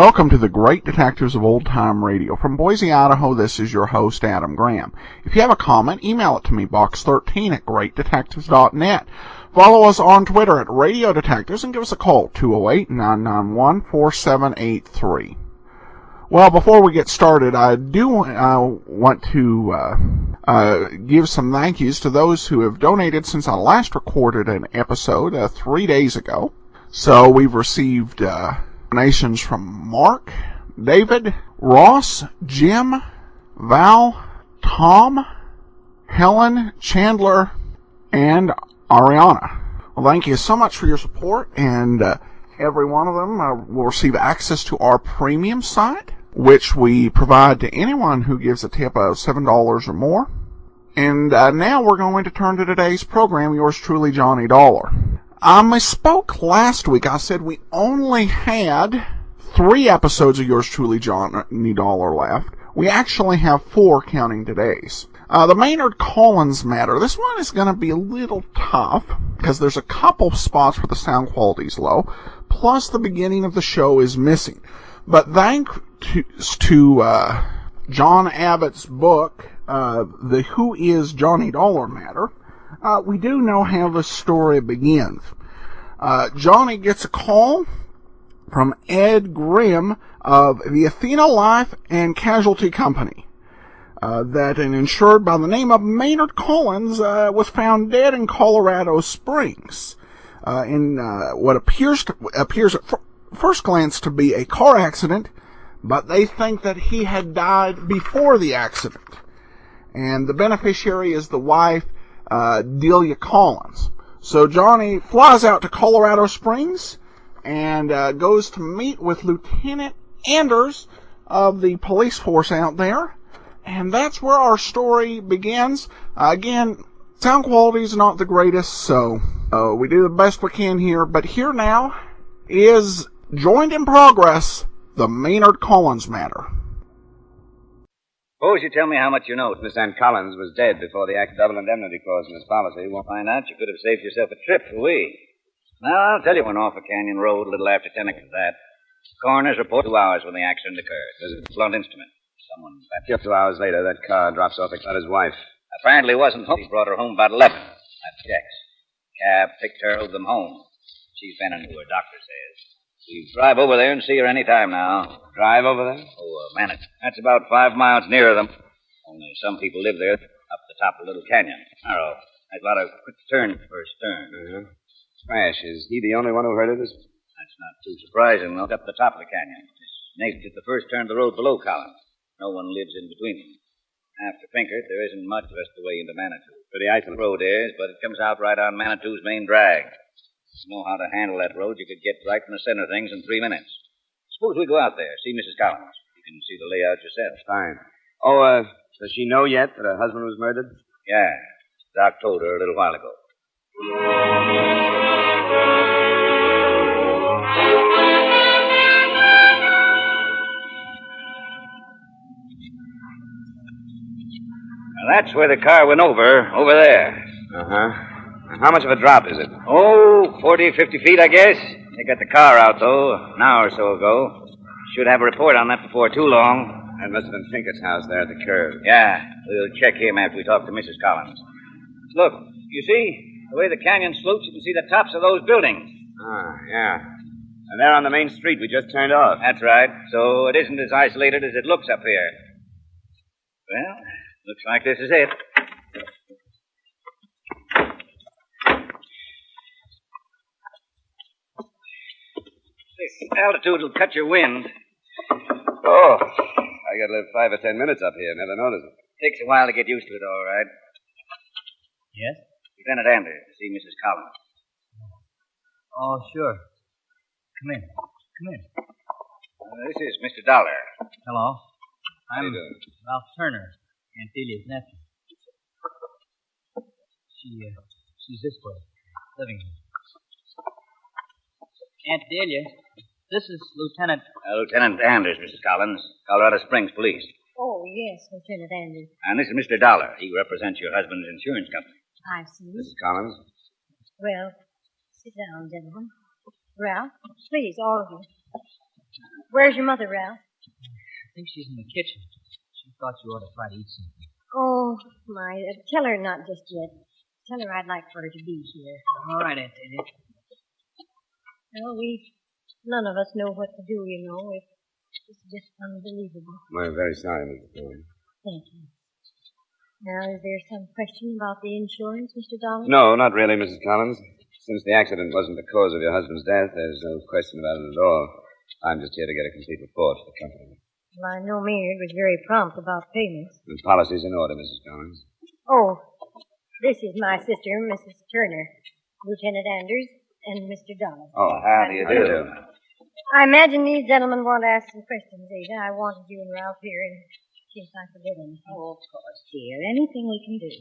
Welcome to the Great Detectives of Old Time Radio. From Boise, Idaho, this is your host, Adam Graham. If you have a comment, email it to me, box13@greatdetectives.net. Follow us on Twitter at Radio Detectives and give us a call, 208-991-4783. Well, before we get started, I do want to give some thank yous to those who have donated since I last recorded an episode 3 days ago. So we've received donations from Mark, David, Ross, Jim, Val, Tom, Helen, Chandler, and Ariana. Well, thank you so much for your support, and every one of them will receive access to our premium site, which we provide to anyone who gives a tip of $7 or more. And now we're going to turn to today's program, yours truly, Johnny Dollar. I misspoke last week. I said we only had 3 episodes of yours truly, Johnny Dollar left. We actually have 4 counting today's. The Maynard Collins matter. This one is going to be a little tough because there's a couple spots where the sound quality is low. Plus, the beginning of the show is missing. But thanks to John Abbott's book, The Who Is Johnny Dollar Matter, we do know how the story begins. Johnny gets a call from Ed Grimm of the Athena Life and Casualty Company that an insured by the name of Maynard Collins was found dead in Colorado Springs in what appears at first glance to be a car accident, but they think that he had died before the accident. And the beneficiary is the wife, Delia Collins. So Johnny flies out to Colorado Springs and goes to meet with Lieutenant Anders of the police force out there. And that's where our story begins. Again, sound quality is not the greatest, so we do the best we can here. But here now is, joined in progress, the Maynard Collins matter. Suppose you tell me how much you know. Miss Ann Collins was dead before the double indemnity clause in his policy. We'll find out. You could have saved yourself a trip for we. Now, I'll tell you when off a canyon road a little after 10 o'clock that. Coroner's report 2 hours when the accident occurred. There's a blunt instrument. Someone back 2 hours later, that car drops off at his wife. Apparently wasn't home. He brought her home about 11. That's Jack's. Cab picked her, drove them home. She's been into her, doctor says. We drive over there and see her any time now. Drive over there? Oh, Maynard. That's about 5 miles nearer them. Only some people live there up the top of the little canyon. Narrow. There's a lot of quick turns first turn. Uh-huh. Crash. Is he the only one who heard of this? That's not too surprising. Look up the top of the canyon. It's naked at the first turn of the road below Collins. No one lives in between them. After Pinkert, there isn't much the rest of the way into Manitou. Pretty ice on the road is, but it comes out right on Manitou's main drag. If you know how to handle that road, you could get right in the center of things in 3 minutes. Suppose we go out there, see Mrs. Collins. You can see the layout yourself. Fine. Oh, does she know yet that her husband was murdered? Yeah. Doc told her a little while ago. Now, that's where the car went over there. Uh-huh. How much of a drop is it? Oh, 40, 50 feet, I guess. They got the car out, though, an hour or so ago. Should have a report on that before too long. That must have been Pinkert's house there at the curve. Yeah, we'll check him after we talk to Mrs. Collins. Look, you see, the way the canyon slopes, you can see the tops of those buildings. Ah, yeah. And they're on the main street we just turned off. That's right. So it isn't as isolated as it looks up here. Well, looks like this is it. This altitude will cut your wind. Oh, I got to live 5 or 10 minutes up here. Never noticed it. Takes a while to get used to it, all right. Yes? Lieutenant Anders, to see Mrs. Collins. Oh, sure. Come in. This is Mr. Dollar. Hello. How I'm you doing? Ralph Turner, Aunt Delia's nephew. She's this way, living here. Aunt Delia, this is Lieutenant... Lieutenant Anders, Mrs. Collins, Colorado Springs Police. Oh, yes, Lieutenant Anders. And this is Mr. Dollar. He represents your husband's insurance company. I see. Mrs. Collins? Well, sit down, gentlemen. Ralph, please, all of you. Where's your mother, Ralph? I think she's in the kitchen. She thought you ought to try to eat something. Oh, my. Tell her not just yet. Tell her I'd like for her to be here. All right, Aunt Delia. Well, none of us know what to do, you know. It's just unbelievable. I'm very sorry, Mrs. Collins. Thank you. Now, is there some question about the insurance, Mr. Dollar? No, not really, Mrs. Collins. Since the accident wasn't the cause of your husband's death, there's no question about it at all. I'm just here to get a complete report for the company. Well, I know Maynard was very prompt about payments. The policy's in order, Mrs. Collins. Oh, this is my sister, Mrs. Turner, Lieutenant Anders, and Mr. Dollar. Oh, how do you do? I imagine these gentlemen want to ask some questions, Ada. I wanted you and Ralph here in case I forget anything. Oh, of course, dear. Anything we can do.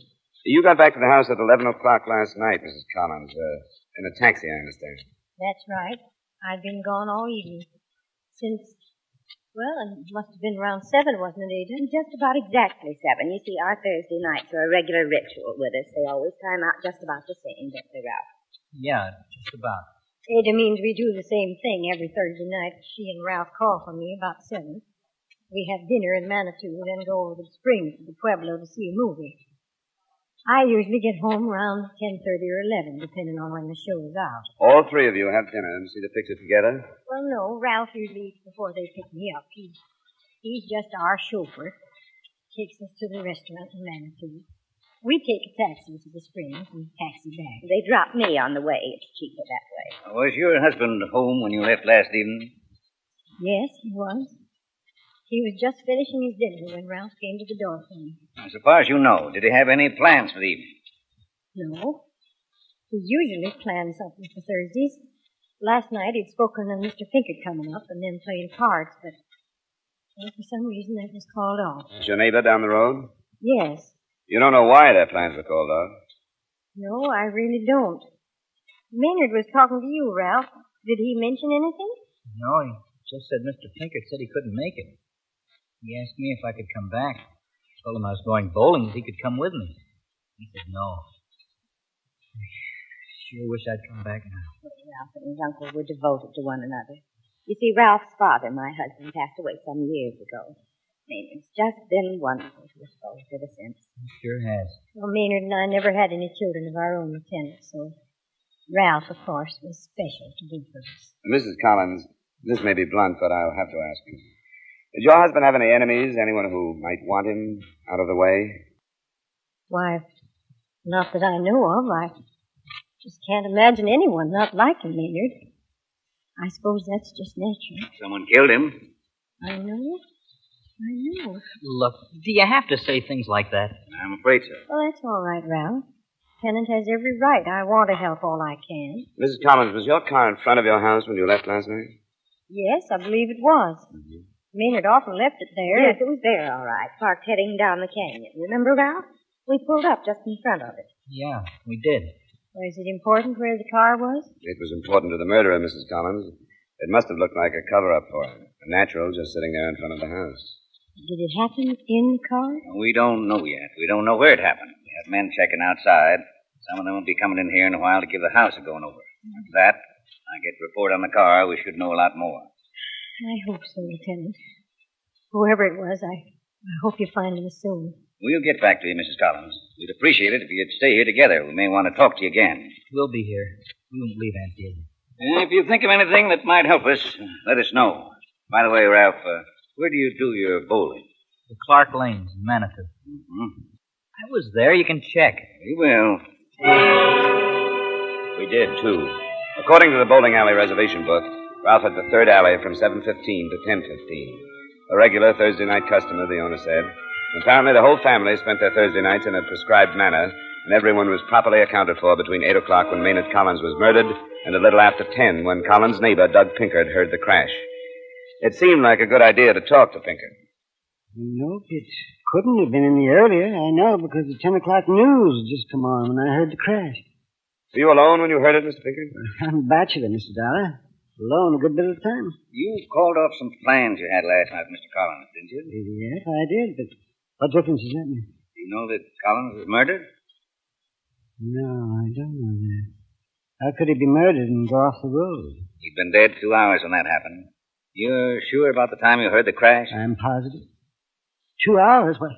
You got back to the house at 11 o'clock last night, Mrs. Collins. In a taxi, I understand. That's right. I've been gone all evening. It must have been around 7, wasn't it, Ada? Just about exactly 7. You see, our Thursday nights are a regular ritual with us. They always time out just about the same, don't they, Ralph? Yeah, just about. Ada means we do the same thing every Thursday night. She and Ralph call for me about 7. We have dinner in Manitou, then go over to the Springs to the Pueblo to see a movie. I usually get home around 10:30 or 11, depending on when the show is out. All three of you have dinner and see the picture together? Well, no, Ralph usually eats before they pick me up. He's just our chauffeur. Takes us to the restaurant in Manitou. We take a taxi to the Springs and taxi back. They drop me on the way. It's cheaper that way. Was your husband home when you left last evening? Yes, he was. He was just finishing his dinner when Ralph came to the door for me. So far as you know, did he have any plans for the evening? No. He usually plans something for Thursdays. Last night he'd spoken of Mr. Pinkett coming up and then playing cards, but for some reason that was called off. Is your neighbor down the road? Yes. You don't know why their plans were called off? No, I really don't. Maynard was talking to you, Ralph. Did he mention anything? No, he just said Mr. Pinkett said he couldn't make it. He asked me if I could come back. I told him I was going bowling, if he could come with me. He said no. I sure wish I'd come back now. Ralph and his uncle were devoted to one another. You see, Ralph's father, my husband, passed away some years ago. It's just been wonderful to us both ever since. It sure has. Well, Maynard and I never had any children of our own, Lieutenant, so Ralph, of course, was special to both of us. Mrs. Collins, this may be blunt, but I'll have to ask you. Did your husband have any enemies? Anyone who might want him out of the way? Why, not that I know of. I just can't imagine anyone not liking Maynard. I suppose that's just natural. Someone killed him. I know. Look, do you have to say things like that? I'm afraid so. Well, that's all right, Ralph. Lieutenant has every right. I want to help all I can. Mrs. Collins, was your car in front of your house when you left last night? Yes, I believe it was. Mm-hmm. Maynard often left it there. Yes, it was there, all right. Parked heading down the canyon. Remember, Ralph? We pulled up just in front of it. Yeah, we did. Was it important where the car was? It was important to the murderer, Mrs. Collins. It must have looked like a cover-up for him. A natural just sitting there in front of the house. Did it happen in the car? We don't know yet. We don't know where it happened. We have men checking outside. Some of them will be coming in here in a while to give the house a going over. After that, I get a report on the car. We should know a lot more. I hope so, Lieutenant. Whoever it was, I hope you find him soon. We'll get back to you, Mrs. Collins. We'd appreciate it if you'd stay here together. We may want to talk to you again. We'll be here. We won't leave Aunt Delia. And if you think of anything that might help us, let us know. By the way, Ralph, where do you do your bowling? The Clark Lanes in Manitou. Mm-hmm. I was there. You can check. We will. We did, too. According to the bowling alley reservation book, Ralph had the third alley from 7:15 to 10:15. A regular Thursday night customer, the owner said. Apparently, the whole family spent their Thursday nights in a prescribed manner, and everyone was properly accounted for between 8 o'clock when Maynard Collins was murdered and a little after 10 when Collins' neighbor, Doug Pinkard, heard the crash. It seemed like a good idea to talk to Pinkard. Nope, it couldn't have been any earlier. I know, because the 10 o'clock news had just come on when I heard the crash. Were you alone when you heard it, Mr. Pinkard? I'm a bachelor, Mr. Dollar. Alone a good bit of the time. You called off some plans you had last night, Mr. Collins, didn't you? Yes, I did, but what difference does that make? Do you know that Collins was murdered? No, I don't know that. How could he be murdered and go off the road? He'd been dead 2 hours when that happened. You're sure about the time you heard the crash? I'm positive. 2 hours? What?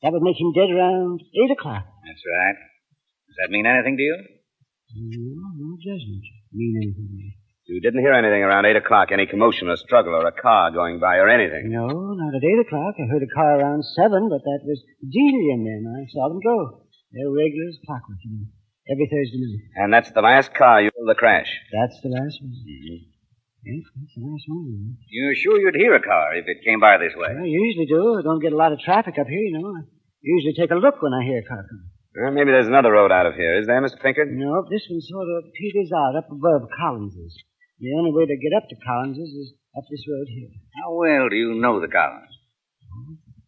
That would make him dead around 8 o'clock. That's right. Does that mean anything to you? No, it doesn't mean anything to me. You didn't hear anything around 8 o'clock, any commotion or struggle or a car going by or anything? No, not at 8 o'clock. I heard a car around 7, but that was Delia and them. I saw them go. They're regular as clockwork, every Thursday night. And that's the last car you heard the crash? That's the last one. Mm-hmm. Yes, that's the last one. You're sure you'd hear a car if it came by this way? I usually do. I don't get a lot of traffic up here, I usually take a look when I hear a car come. Well, maybe there's another road out of here. Is there, Mr. Pinkett? No, this one sort of peters out up above Collins's. The only way to get up to Collins's is up this road here. How well do you know the Collins?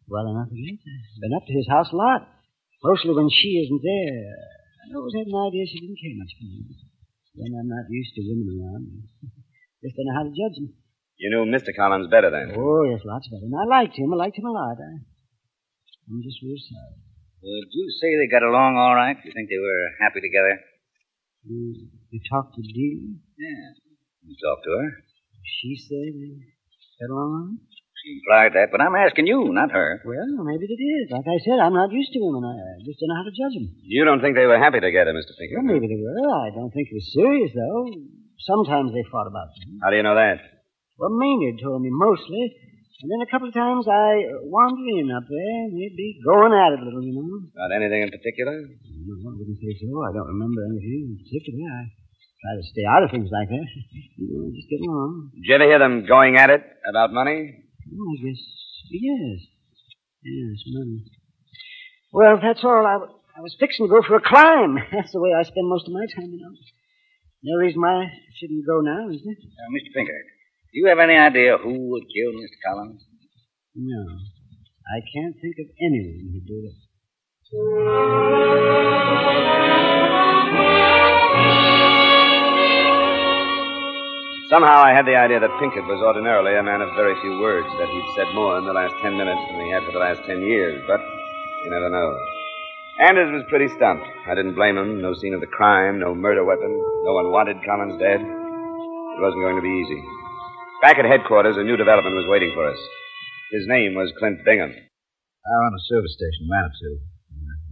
Well enough, I guess. I've been up to his house a lot. Mostly when she isn't there. I always had an idea she didn't care much for me. Then I'm not used to women around. Just don't know how to judge them. You knew Mr. Collins better then? Oh, yes, lots better. And I liked him. I liked him a lot. I'm just real sorry. Would you say they got along all right? You think they were happy together? You talked to Dee? Yeah. You talked to her? She said they got along? She implied that, but I'm asking you, not her. Well, maybe they did. Like I said, I'm not used to women. I just don't know how to judge them. You don't think they were happy together, Mr. Pinkett? Well, maybe they were. I don't think it was serious, though. Sometimes they fought about things. How do you know that? Well, Maynard told me mostly. And then a couple of times I wandered in up there, and they'd be going at it a little, About anything in particular? No, I wouldn't say so. I don't remember anything in particular. I try to stay out of things like that. Just get along. Did you ever hear them going at it about money? Oh, I guess, yes. Yes, money. Well, that's all. I was fixing to go for a climb. That's the way I spend most of my time, No reason why I shouldn't go now, is there? Mr. Pinkett, do you have any idea who would kill Mr. Collins? No. I can't think of anyone who'd do that. Somehow I had the idea that Pinkett was ordinarily a man of very few words, that he'd said more in the last 10 minutes than he had for the last 10 years, but you never know. Anders was pretty stumped. I didn't blame him. No scene of the crime, no murder weapon. No one wanted Collins dead. It wasn't going to be easy. Back at headquarters, a new development was waiting for us. His name was Clint Bingham. I was on a service station, Manitou.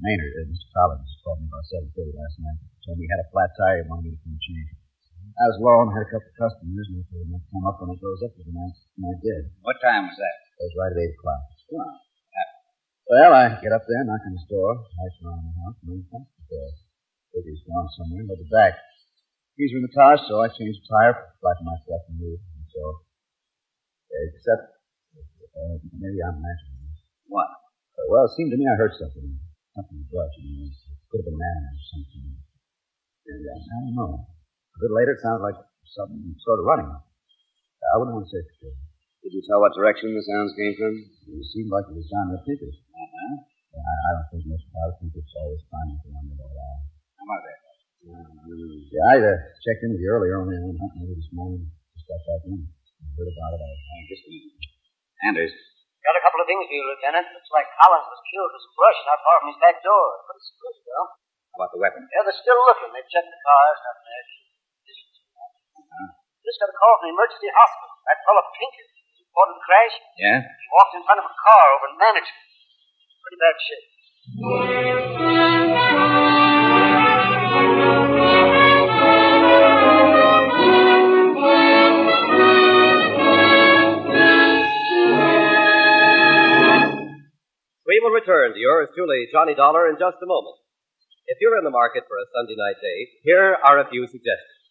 Maynard, Mr. Collins, called me about 7:30 last night. Told me he had a flat tire he wanted me to come change. I was low and had a couple of customers, and he told me to come up when it goes up for the night, and I did. What time was that? It was right at 8 o'clock. Well, Well, I get up there, knock on his door, lights around the house, and then he comes to the door. Figure he's gone somewhere, but the back. Keys were in the car, so I changed the tire, flattened my stuff, and moved. And so, except, maybe I'm imagining this. what? Well, it seemed to me I heard something. Something in the brush, It could have been an animal or something. And I don't know. A little later, it sounded like something sort of running. I wouldn't want to say for sure. Did you tell what direction the sounds came from? It seemed like it was John Pinkett. Uh-huh. I don't think most crowd think it's always finding the one that all out. How about that? Yeah, I checked in with you earlier, only I went hunting with you this morning. Just got back in. I heard about it. Just a minute. Anders. Got a couple of things for you, Lieutenant. Looks like Collins was killed with some brush not far from his back door. Pretty spruce, though. How about the weapon? Yeah, they're still looking. They've checked the cars, nothing there. Just got a call from the emergency hospital. That fellow Pinkett reported the crash. Yeah? He walked in front of a car over in Maynard. Pretty bad shape. We will return to yours truly, Johnny Dollar, in just a moment. If you're in the market for a Sunday night date, here are a few suggestions.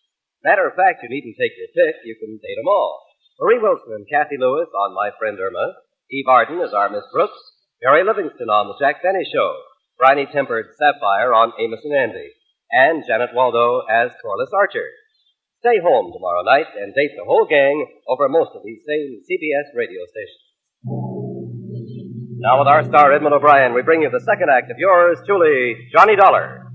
Matter of fact, you needn't take your pick. You can date them all. Marie Wilson and Kathy Lewis on My Friend Irma. Eve Arden as our Miss Brooks. Mary Livingston on The Jack Benny Show. Briny-tempered Sapphire on Amos and Andy. And Janet Waldo as Corliss Archer. Stay home tomorrow night and date the whole gang over most of these same CBS radio stations. Now with our star Edmund O'Brien, we bring you the second act of yours truly, Johnny Dollar.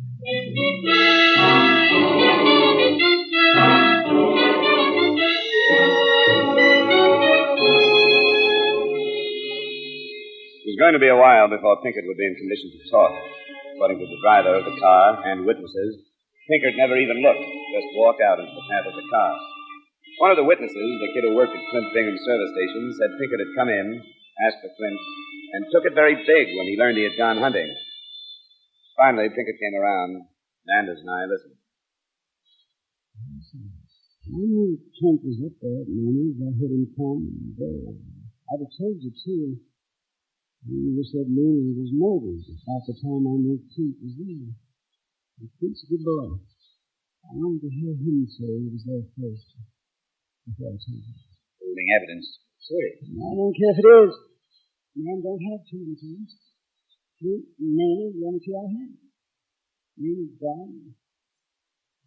It was going to be a while before Pinkett would be in condition to talk. According to the driver of the car and witnesses, Pinkett never even looked, just walked out into the path of the car. One of the witnesses, the kid who worked at Flint Bingham's service station, said Pinkett had come in, asked for Flint, and took it very big when he learned he had gone hunting. Finally, Pinkett came around. Anders and I listened. I knew Kent was up there at Maynard. I heard him come and go. I'd have told you, too. You just said Maynard was murdered about the time I knew Kent was there. And Kent's a good boy. I wanted to hear him say he was there first before I told you. Holding evidence. Serious. I don't care if it is. Man don't have too many times. Kent and Maynard were the only two I had. Maynard's gone.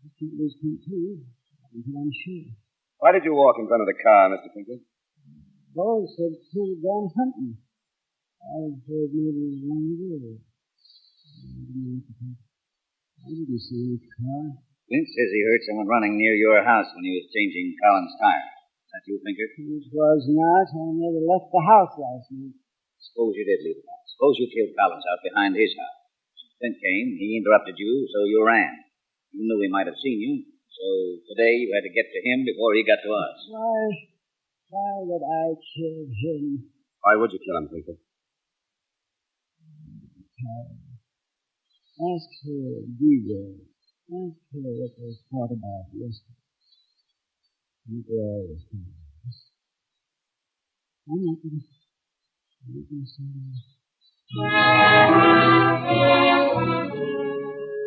I can't lose Kent, too. Until I'm sure. Why did you walk in front of the car, Mr. Pinkett? Boy said Kent had gone hunting. I heard maybe it was long ago. I didn't see any car. Clint says he heard someone running near your house when he was changing Collins' tire. Is that you, Pinkett? It was not. I never left the house last night. Suppose you did leave the house. Suppose you killed Collins out behind his house. Clint came, he interrupted you, so you ran. You knew he might have seen you. So today you had to get to him before he got to us. Why would I kill him? Why would you kill him, Pinkett? Ask her, DJ. Ask her what they thought about yesterday. I'm not going to say that.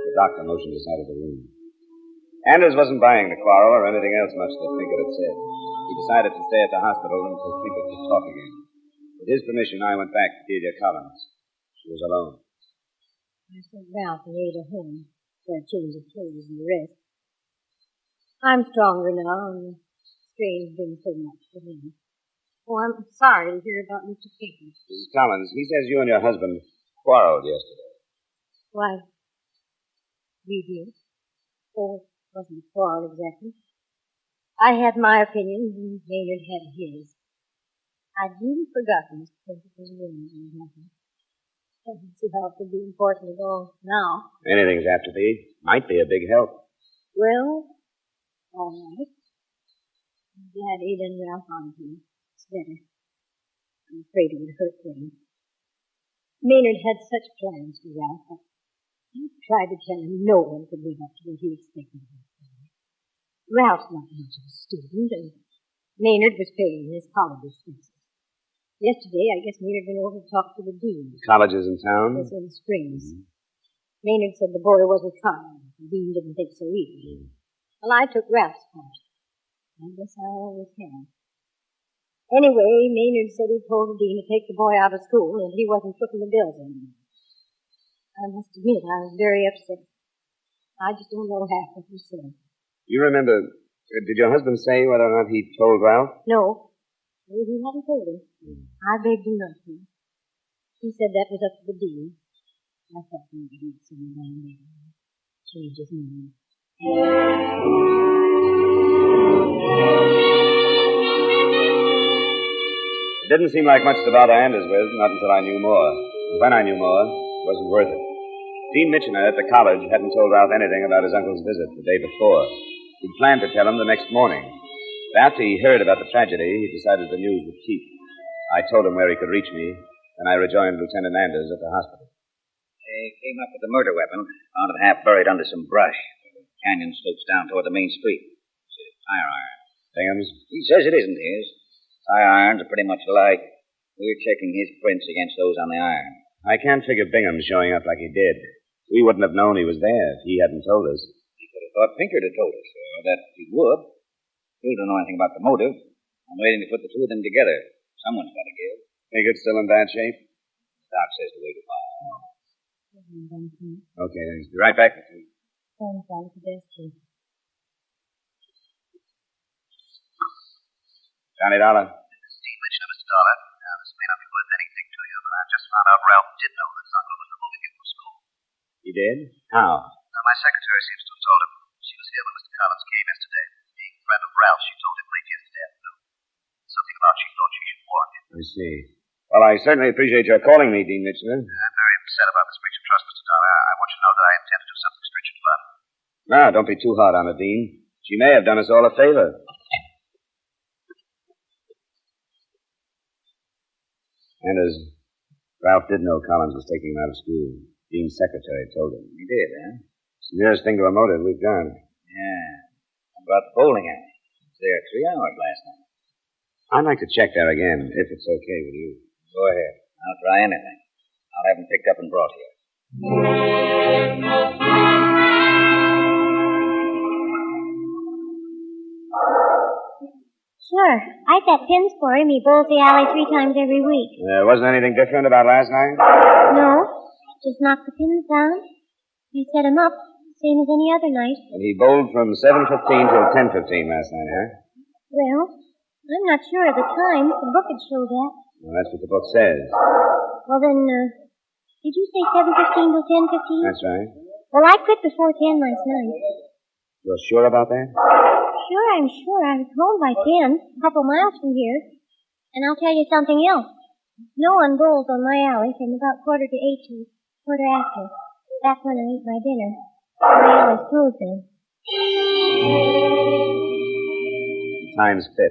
The doctor motioned us out of the room. Anders wasn't buying the quarrel or anything else much that Pinkett had said. He decided to stay at the hospital until Pinkett could talk again. With his permission, I went back to Delia Collins. She was alone. I sent Ralph and Ada home for a change of clothes and the rest. I'm stronger now, and the strain's been so much for him. Oh, I'm sorry to hear about Mr. Pinkett. Mrs. Collins, he says you and your husband quarreled yesterday. Why, we did. Oh, it wasn't a quarrel exactly. I had my opinions, and Maynard had his. I'd really forgotten Mr. Pinkett was a woman and nothing. I don't see how it could be important at all now. Anything's apt to be. Might be a big help. Well, all right. I'm glad Ada and Ralph aren't here. It's better. I'm afraid it would hurt them. Maynard had such plans for Ralph. I tried to tell him no one could live up to what he expected of him. Ralph's not much of a student, and Maynard was paying his college expenses. Yesterday, I guess Maynard went over to talk to the dean. Colleges in town? Yes, in Springs. Mm-hmm. Maynard said the boy wasn't trying. The dean didn't think so either. Well, I took Ralph's part. I guess I always have. Anyway, Maynard said he told the dean to take the boy out of school and he wasn't footing the bills anymore. I must admit, I was very upset. I just don't know half what he said. You remember, did your husband say whether or not he told Ralph? No. He hadn't told him. I begged him not to. He said that was up to the dean. I thought maybe he'd send him down there and change his mind. It didn't seem like much to bother Anders with, not until I knew more. And when I knew more, it wasn't worth it. Dean Mitchener at the college hadn't told Ralph anything about his uncle's visit the day before. He'd planned to tell him the next morning. But after he heard about the tragedy, he decided the news would keep. I told him where he could reach me, and I rejoined Lieutenant Anders at the hospital. They came up with the murder weapon, found it half buried under some brush. The canyon slopes down toward the main street. It's a tire iron. Bingham's? He says it isn't his. Tire irons are pretty much alike. We're checking his prints against those on the iron. I can't figure Bingham showing up like he did. We wouldn't have known he was there if he hadn't told us. He could have thought Pinkett had told us, or that he would. Still don't know anything about the motive. I'm waiting to put the two of them together. Someone's got to give. Pinkett's still in bad shape? Doc says to wait a while. Okay, thanks. Be right back with you. Thanks, I'll be best too. Johnny Dollar. This is Dean Mitchell, Mr. Dollar. Now, this may not be worth anything to you, but I just found out Ralph did know that his uncle was removing him from school. He did? How? My secretary seems to have told him. She was here when Mr. Collins came yesterday. Being a friend of Ralph, she told him late yesterday afternoon. Something about she thought she should warn him. I see. Well, I certainly appreciate your calling me, Dean Mitchell. I'm very upset about this breach of trust, Mr. Dollar. I want you to know that I intend to do something stringent about it. Now, don't be too hard on her, Dean. She may have done us all a favor. And as Ralph did know Collins was taking him out of school. Dean's secretary told him. He did, huh? It's the nearest thing to a motive we've got. Yeah. How about the bowling alley? I was there 3 hours last night. I'd like to check there again, if it's okay with you. Go ahead. I'll try anything. I'll have him picked up and brought here. Sure. I bet pins for him. He bowls the alley 3 times every week. Wasn't anything different about last night? No. Just knock the pins down. I set him up, same as any other night. And he bowled from 7:15 till 10:15 last night, huh? Well, I'm not sure of the times. The book would show that. Well, that's what the book says. Well, then, did you say 7:15 till 10:15? That's right. Well, I quit before 10 last night. You're sure about that? Sure, I'm sure. I was home by 10, a couple miles from here. And I'll tell you something else. No one bowls on my alley from about 7:45 to 8:15. That's when I eat my dinner. My alley's closed then. The time's fit.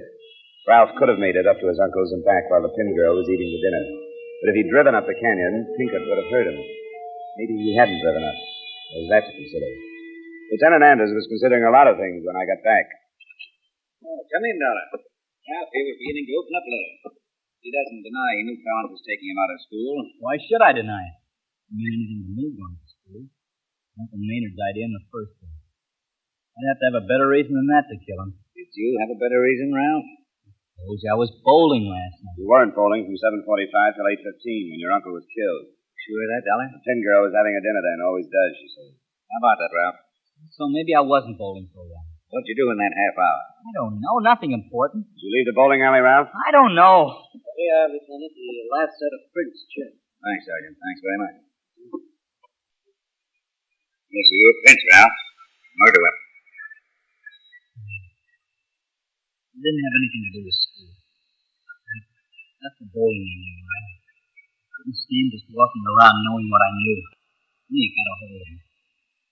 Ralph could have made it up to his uncle's and back while the pin girl was eating the dinner. But if he'd driven up the canyon, Pinkett would have heard him. Maybe he hadn't driven up. There's that to consider. Lieutenant Anders was considering a lot of things when I got back. Oh, come in, Dollar. Ralph here was beginning to open up a little. He doesn't deny he knew Collins was taking him out of school. Why should I deny it? It mean anything to me going to school. Uncle Maynard's idea in the first place. I'd have to have a better reason than that to kill him. Did you have a better reason, Ralph? Suppose I was bowling last night. You weren't bowling from 7:45 till 8:15 when your uncle was killed. Sure of that, Dollar? The pin girl was having a dinner then, always does, she said. How about that, Ralph? So maybe I wasn't bowling so well. What'd you do in that half hour? I don't know. Nothing important. Did you leave the bowling alley, Ralph? I don't know. Here, Lieutenant, the last set of prints checked. Thanks, Sergeant. Thanks very much. Yes, you were Prince, Ralph. Murder weapon. It didn't have anything to do with school. That's the bowling alley, all right. I couldn't stand just walking around knowing what I knew. Then you got a hold of him.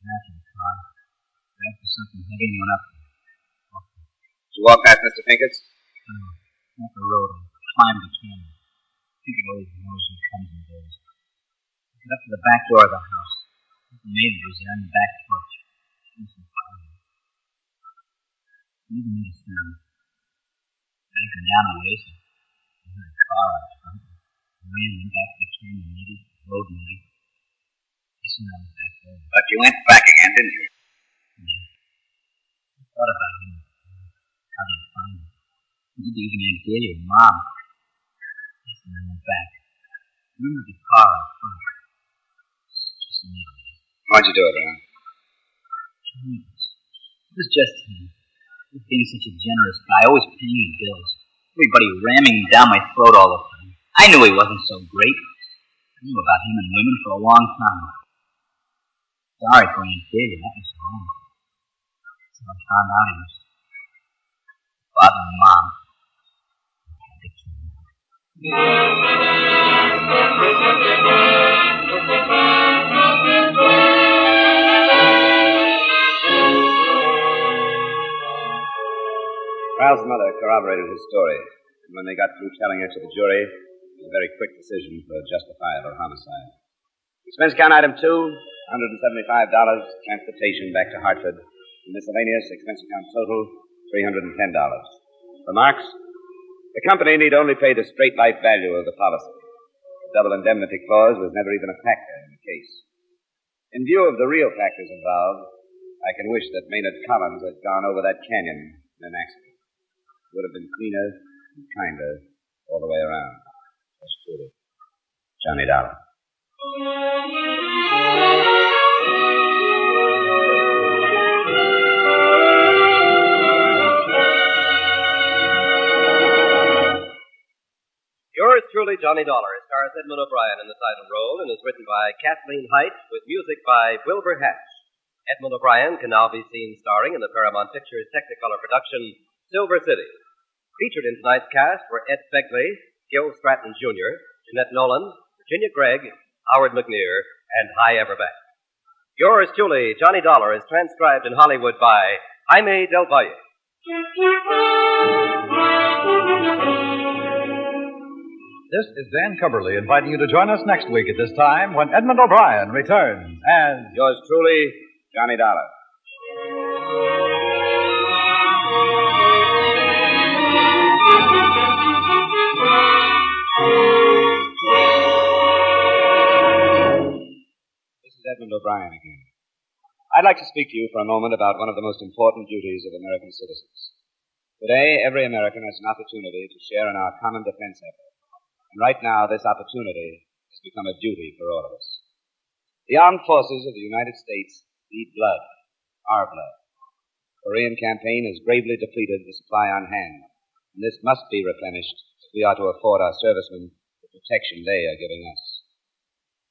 After the car. After something heavy and went up there. Did you walk past Mr. Pinkett's? No. Off the road. I climbed the canyon. Pinkett always knows who comes and goes. I got up to the back door of the house. The maid was there on the back porch. She was some fire. I never made a sound. I come down a ways. I heard a car out front. I ran went back to the canyon, maybe, road maybe. I seen on the back door. But you went back again, didn't you? Yeah. I thought about him. How to find him. Maybe even Aunt Delia or Mom. And I went back. I remember the car out front. Just a minute. Why'd you do it, Ralph? It was just him. He was being such a generous guy, always paying the bills. Everybody ramming him down my throat all the time. I knew he wasn't so great. I knew about him and women for a long time. Sorry for Aunt Delia, that was wrong. So I found out he was bothering Mom. I had to kill him. Ralph's mother corroborated his story, and when they got through telling it to the jury, it was a very quick decision for a justifiable homicide. Expense count item 2, $175, transportation back to Hartford. And miscellaneous expense account total, $310. Remarks? The company need only pay the straight life value of the policy. The double indemnity clause was never even a factor in the case. In view of the real factors involved, I can wish that Maynard Collins had gone over that canyon in an accident. It would have been cleaner and kinder all the way around. That's truly Johnny Dollar. Yours truly, Johnny Dollar, stars Edmund O'Brien in the title role and is written by Kathleen Height with music by Wilbur Hatch. Edmund O'Brien can now be seen starring in the Paramount Pictures Technicolor production Silver City. Featured in tonight's cast were Ed Begley, Gil Stratton Jr., Jeanette Nolan, Virginia Gregg, Howard McNear, and Hy Everbeck. Yours truly, Johnny Dollar, is transcribed in Hollywood by Jaime Del Valle. This is Dan Cubberly inviting you to join us next week at this time when Edmund O'Brien returns as Yours truly, Johnny Dollar. This is Edmund O'Brien again. I'd like to speak to you for a moment about one of the most important duties of American citizens. Today, every American has an opportunity to share in our common defense effort. And right now, this opportunity has become a duty for all of us. The armed forces of the United States need blood, our blood. The Korean campaign has gravely depleted the supply on hand, and this must be replenished if we are to afford our servicemen the protection they are giving us.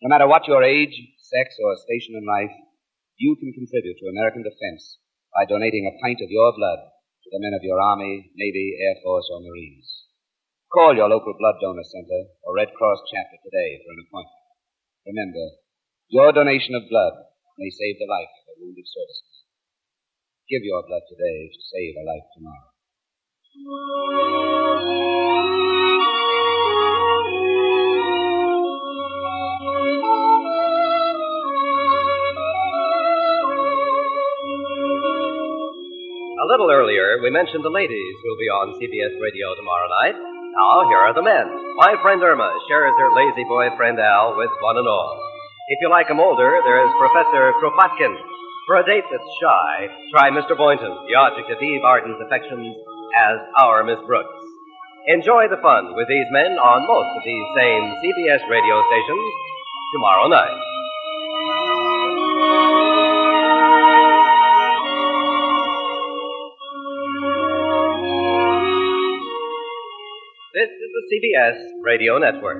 No matter what your age, sex, or station in life, you can contribute to American defense by donating a pint of your blood to the men of your Army, Navy, Air Force, or Marines. Call your local blood donor center or Red Cross chapter today for an appointment. Remember, your donation of blood may save the life of a wounded serviceman. Give your blood today to save a life tomorrow. A little earlier, we mentioned the ladies who will be on CBS Radio tomorrow night. Now, here are the men. My friend Irma shares her lazy boy friend Al with one and all. If you like 'em older, there is Professor Kropotkin. For a date that's shy, try Mr. Boynton, the object of Eve Arden's affections, as our Miss Brooks. Enjoy the fun with these men on most of these same CBS radio stations tomorrow night. This is the CBS Radio Network.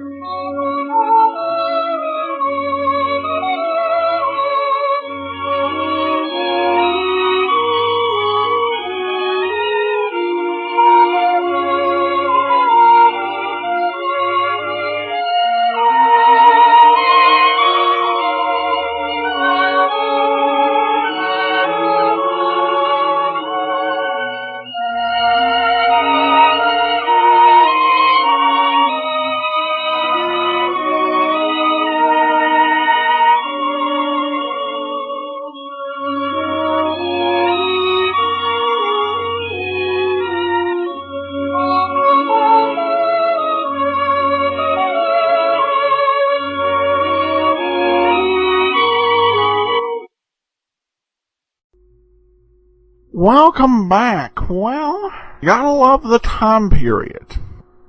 Welcome back. Well, gotta love the time period.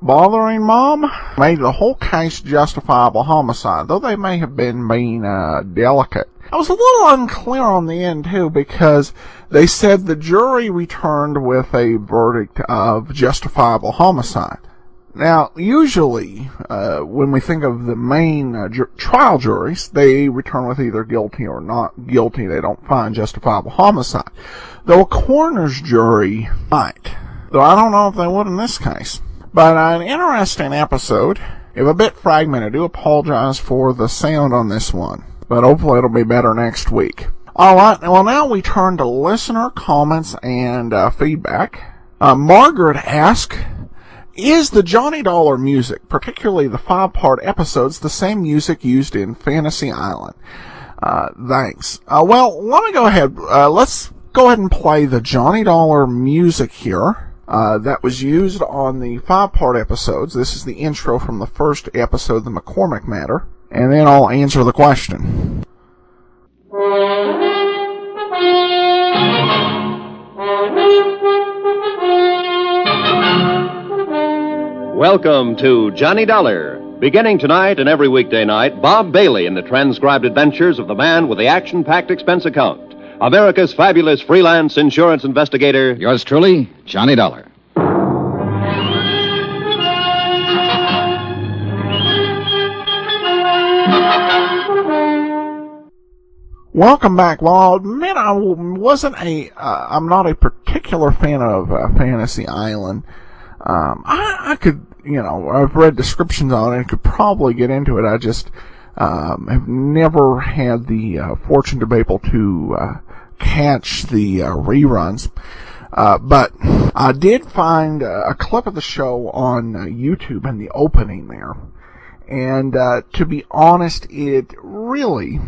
Bothering Mom made the whole case justifiable homicide, though they may have been being delicate. I was a little unclear on the end, too, because they said the jury returned with a verdict of justifiable homicide. Now, usually, when we think of the main trial juries, they return with either guilty or not guilty. They don't find justifiable homicide. Though a coroner's jury might. Though I don't know if they would in this case. But an interesting episode. If a bit fragmented, I do apologize for the sound on this one. But hopefully it'll be better next week. Alright, well now we turn to listener comments and feedback. Margaret asks, is the Johnny Dollar music, particularly the 5-part episodes, the same music used in Fantasy Island? Thanks. Well, let me go ahead. Let's go ahead and play the Johnny Dollar music here. That was used on the 5-part episodes. This is the intro from the first episode, The McCormick Matter. And then I'll answer the question. Welcome to Johnny Dollar. Beginning tonight and every weekday night, Bob Bailey in the transcribed adventures of the man with the action-packed expense account. America's fabulous freelance insurance investigator. Yours truly, Johnny Dollar. Welcome back. Well, I'll admit I'm not a particular fan of Fantasy Island. I could, I've read descriptions on it and could probably get into it. I just have never had the fortune to be able to catch the reruns. But I did find a clip of the show on YouTube and the opening there. And to be honest, it really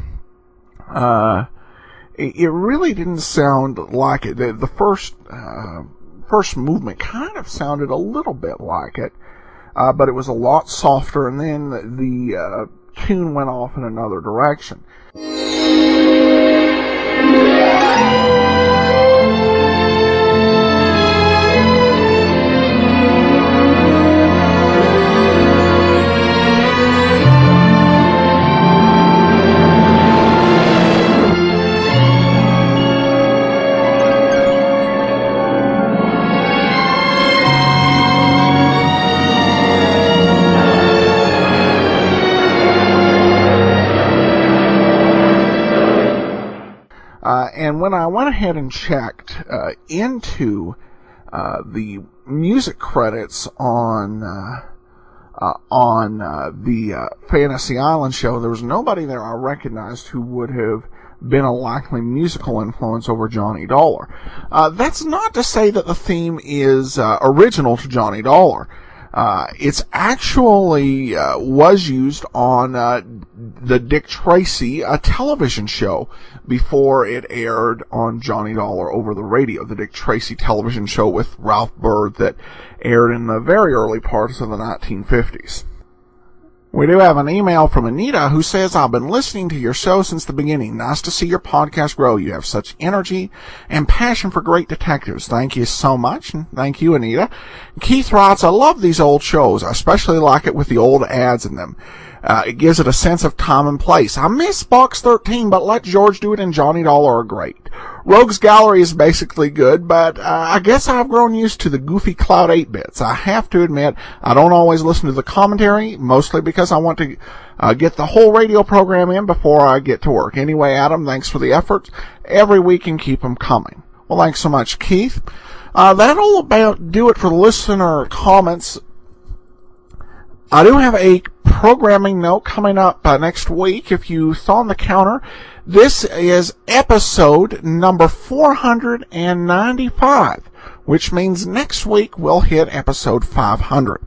didn't sound like it. The first movement kind of sounded a little bit like it, but it was a lot softer, and then the tune went off in another direction. And when I went ahead and checked into the music credits on the Fantasy Island show, there was nobody there I recognized who would have been a likely musical influence over Johnny Dollar. That's not to say that the theme is original to Johnny Dollar. It's actually was used on the Dick Tracy television show before it aired on Johnny Dollar over the radio. The Dick Tracy television show with Ralph Bird that aired in the very early parts of the 1950s. We do have an email from Anita who says, I've been listening to your show since the beginning. Nice to see your podcast grow. You have such energy and passion for great detectives. Thank you so much. And thank you, Anita. Keith writes, I love these old shows. I especially like it with the old ads in them. It gives it a sense of time and place. I miss Box 13, but Let George Do It and Johnny Dollar are great. Rogues Gallery is basically good, but I guess I've grown used to the goofy Cloud 8-bits. I have to admit, I don't always listen to the commentary, mostly because I want to get the whole radio program in before I get to work. Anyway, Adam, thanks for the efforts every week and keep them coming. Well, thanks so much, Keith. That'll about do it for the listener comments. I do have a programming note coming up next week. If you saw on the counter, this is episode number 495, which means next week we'll hit episode 500.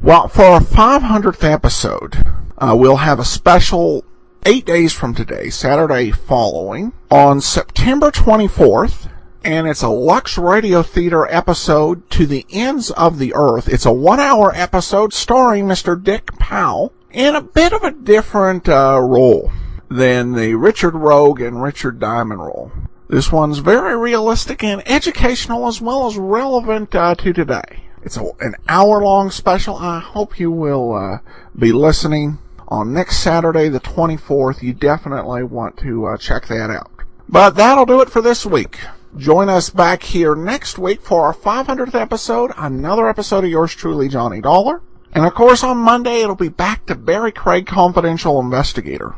Well, for our 500th episode, we'll have a special 8 days from today, Saturday following, on September 24th. And it's a Lux Radio Theater episode, To the Ends of the Earth. It's a 1-hour episode starring Mr. Dick Powell in a bit of a different role than the Richard Rogue and Richard Diamond role. This one's very realistic and educational as well as relevant to today. It's an hour-long special. I hope you will be listening on next Saturday, the 24th. You definitely want to check that out. But that'll do it for this week. Join us back here next week for our 500th episode, another episode of yours truly, Johnny Dollar. And of course on Monday it'll be back to Barry Craig, Confidential Investigator.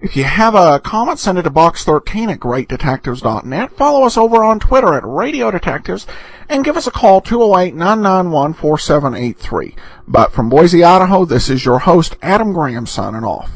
If you have a comment, send it to box13 at greatdetectives.net. Follow us over on Twitter at Radio Detectives and give us a call, 208-991-4783. But from Boise, Idaho, this is your host, Adam Graham, signing off.